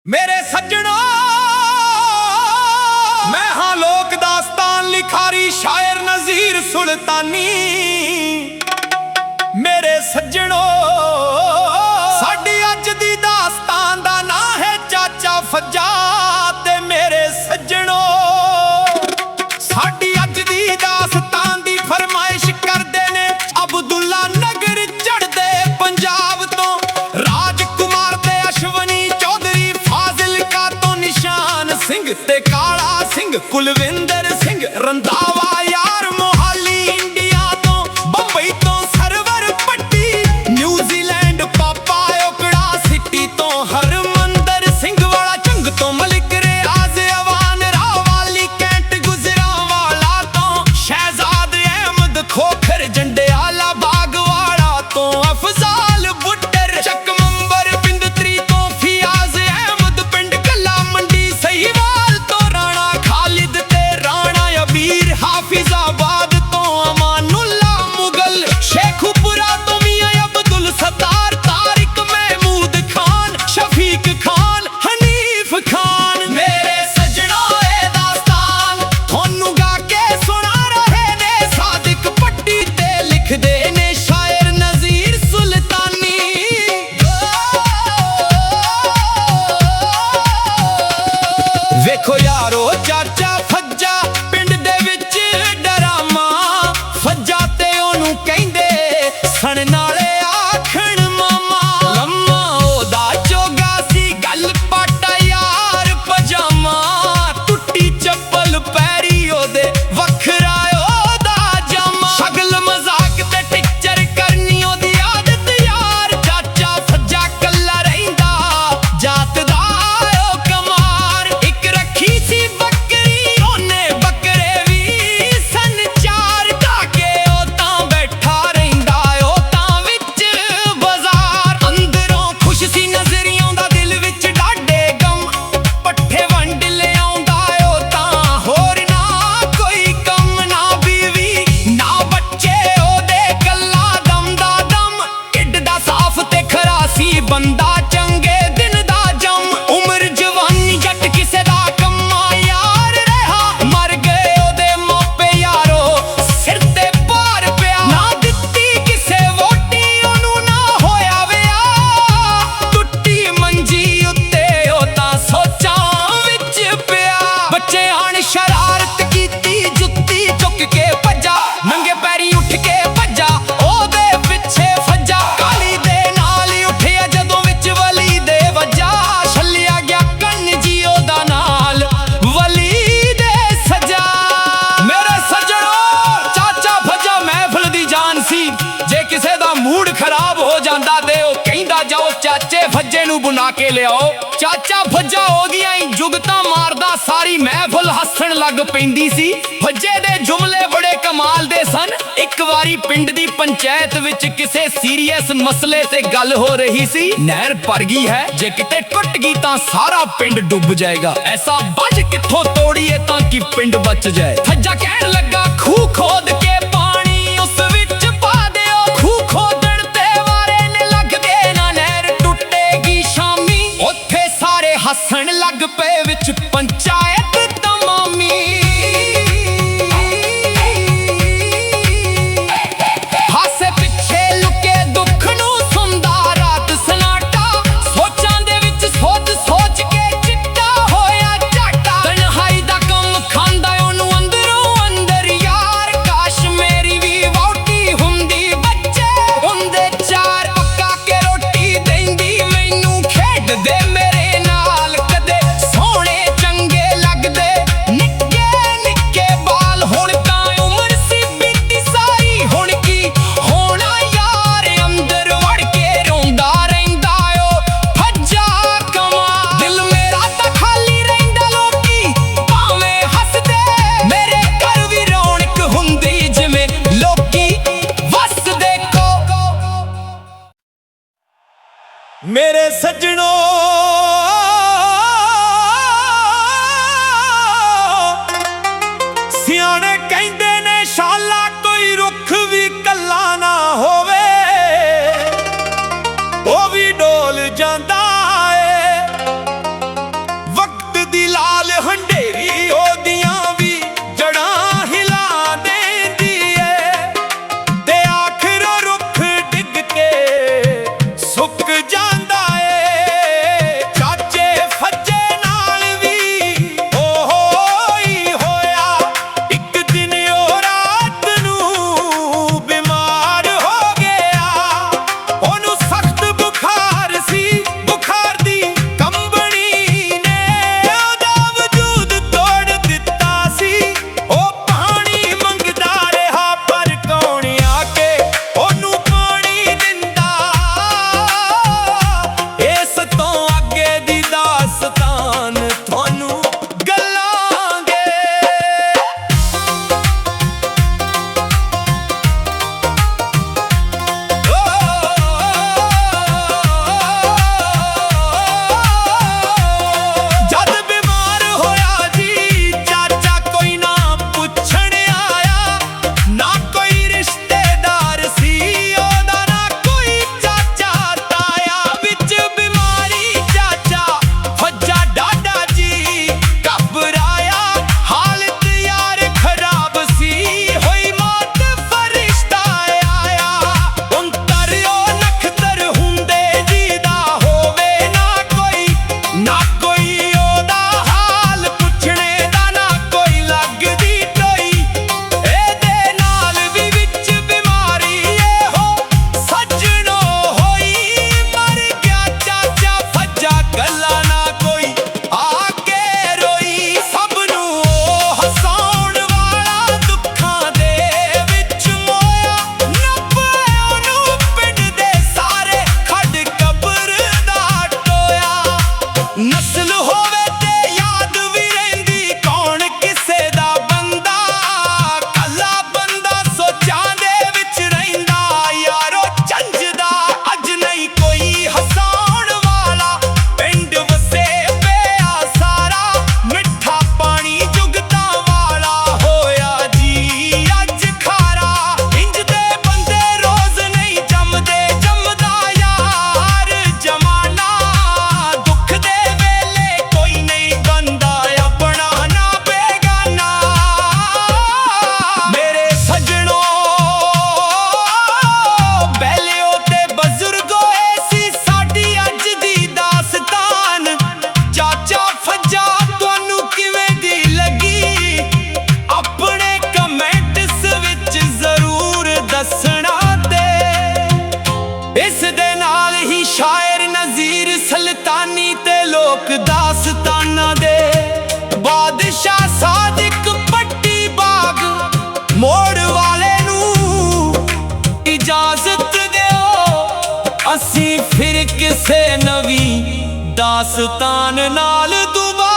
मेरे सज्जनों, मैं हाँ लोक दास्तान लिखारी शायर नज़ीर सुल्तानी। मेरे सज्जनों, साडी अज दी दास्तान दा नां है चाचा फज्जा। ते मेरे सज्जनों, साडी अज दी दास्तान दी फरमाइश करदे ने अब्दुल्ला नगर चढ़दे पंजाब तो, राजकुमार ते अश्वनी चौधरी फाजिलका तो, निशान सिंह ते काला सिंह कुलविंदर सिंह रंधावा यार मोहाली इंडिया तो, बंबई तो सरवर पट्टी न्यूजीलैंड पापा ओकड़ा सिटी तो, हरमंदर सिंह वाला चंग तो, मलिक रियाज अवान रावाली कैंट गुजरांवाला तो, शहजाद अहमद खोखर जंडियाला बागवाड़ा तो, अफजाल बुट्टर चकमंबर बिंदत्री तो, फियाज अहमद पिंड कला मंडी सहीवाल तो, राणा खालिद ते राणा अबीर हाफिजाबाद तो, अमानुल्ला मुगल शेखुपुरा तो, मियां अब्दुल सत्तार तारिक महमूद खान शफीक खान हनीफ खान। मेरे सज्जनों, ए दास्तान थोनू गा के सुना रहे ने सादिक पट्टी ते लिखदे ने शायर नज़ीर सुल्तानी। वेखो यारो चाचा फज्जा पिंड दे विच डरामा, फज्जा ते ओनू कहिंदे सन नाले आखण मामा। लम्मा ओदा चोगा सी गल पाटा यार पजामा, टुट्टी चप्पल पैरी ओदे वखरा ओदा जामा। शगल मजाक ते टिचर करनी ओदी आदत यार, चाचा फज्जा कल्ला रहिंदा जात दा ओ कमार। इक रखी सी बकरी ओने बकरे भी सन चार, ढाके ओ तां बैठा रहिंदा ओ तां विच बाजार। अंदरों खुश सी नजरियों दा दिल विच डाढे गम, पट्ठे वंड लिआउंदा ओ तां होर ना कोई कम। ना बीवी ना बच्चे ओदे कल्ला दम दा दम, ढिड दा साफ ते खरा सी बंदा चंगे दिन दा जम। उम्र जवानी जट किसे दा कम्मा यार रहा, मर गए ओदे मापे यारो सिर ते भार पिया। ना दित्ती किसे वोटी ओनू ना होया विआह, टुट्टी मंजी उत्ते ओ तां सोचां विच पिया। बच्चे आण शरारत कीती जुत्ती चुक के भज्जा, नंगे पैरी उठ के भज्जा ओदे पिछे फज्जा। काली दे नाल ही उठिया जदों विच वली दे वज्जा, छल्लिया गया कन्न जी ओदा नाल वली दे सजा। मेरे सज्जनों, चाचा फज्जा महफिल दी जान सी, जे किसे दा मूड खराब हो जांदा ते ओ कहिंदा जाओ चाचे फज्जे नू बुला के लिआओ। चाचा फज्जा ओदियां ही जुगतां मारदा, सारी महफिल हੱਸਣ लग पैंदी सी। फज्जे दे जुमले बड़े कमाल दे सन। एक वारी पिंड दी पंचायत विच किसे सीरियस मसले ते गल हो रही सी। नहर भर गई है, जे किते टुट गई तां सारा पिंड डुब जाएगा, ऐसा बज कित्थों तोड़िए तां कि पिंड बच जाए। फज्जा कहण लगा खूह खोद के पानी उस विच पा दिओ, खूह खोदण ते वारे ने लगदे ना नहर टुटेगी शामी। उत्थे सारे हੱਸਣ लग पे विच पंचायत तमामी। हासे पिछे लुके दुख नू सुनदा रात सनाटा, सोचां दे विच सोच सोच के चिट्टा होया झाटा। तन्हाई दा कम खांदा ओनू अंदरों अंदर यार, काश मेरी भी वोटी हुंदी बच्चे हुंदे चार। पक्का के रोटी देंदी मैनू खेड दे मेरे नाल, कदे सौ ਨਸਲ ਹੋਵੇ ਤੇ ਯਾਦ ਵੀ ਰਹਿੰਦੀ ਕੌਣ ਕਿਸੇ ਦਾ ਬੰਦਾ ਕੱਲਾ ਬੰਦਾ ਸੋਚਾਂ ਦੇ ਵਿੱਚ ਰਹਿੰਦਾ ਯਾਰੋ ਝੰਜਦਾ ਅੱਜ ਨਹੀਂ ਕੋਈ ਹਸਾਉਣ ਵਾਲਾ ਪਿੰਡ ਵਸੇ ਪਿਆ ਸਾਰਾ ਮਿੱਠਾ ਪਾਣੀ ਜੁਗਤਾਂ ਵਾਲਾ ਹੋਇਆ ਜੀ ਅੱਜ ਖਾਰਾ ਇੰਜ ਦੇ ਬੰਦੇ ਰੋਜ਼ ਨਹੀਂ ਜੰਮਦੇ ਜੰਮਦਾ ਯਾਰ ਜਮਾਨਾ ਦੁੱਖ ਦੇ ਵੇਲੇ ਕੋਈ ਨਹੀਂ ਬੰਦਾ ਆਪਣਾ ਨਾ ਬੇਗਾਨਾ ਮੇਰੇ ਸੱਜਣੋ ਪਹਿਲਿਓ ਤੇ ਬਜ਼ੁਰਗੋ ਇਹ ਸੀ ਸਾਡੀ ਅੱਜ ਦੀ ਦਾਸਤਾਨ ਚਾਚਾ ਫੱਜਾ ਤੁਹਾਨੂੰ ਕਿਵੇਂ ਦੀ ਲੱਗੀ ਆਪਣੇ ਕਮੈਂਟਸ ਵਿੱਚ ਜ਼ਰੂਰ ਦੱਸਣਾ ਤੇ ਇਸ ਦੇ ਨਾਲ ਹੀ ਸ਼ਾਇਰ ਨਜ਼ੀਰ ਸੁਲਤਾਨੀ ਤੇ ਲੋਕ ਦਾਸਤਾਨਾਂ ਦੇ ਬਾਦਸ਼ਾਹ ਸਾਦਿਕ ਪੱਟੀ ਬਾਗ ਮੋੜ ਵਾਲੇ ਨੂੰ ਇਜਾਜ਼ਤ ਦਿਓ ਅਸੀਂ ਫਿਰ ਕਿਸੇ ਨਵੀਂ ਦਾਸਤਾਨ ਨਾਲ ਦੁਬਾਰਾ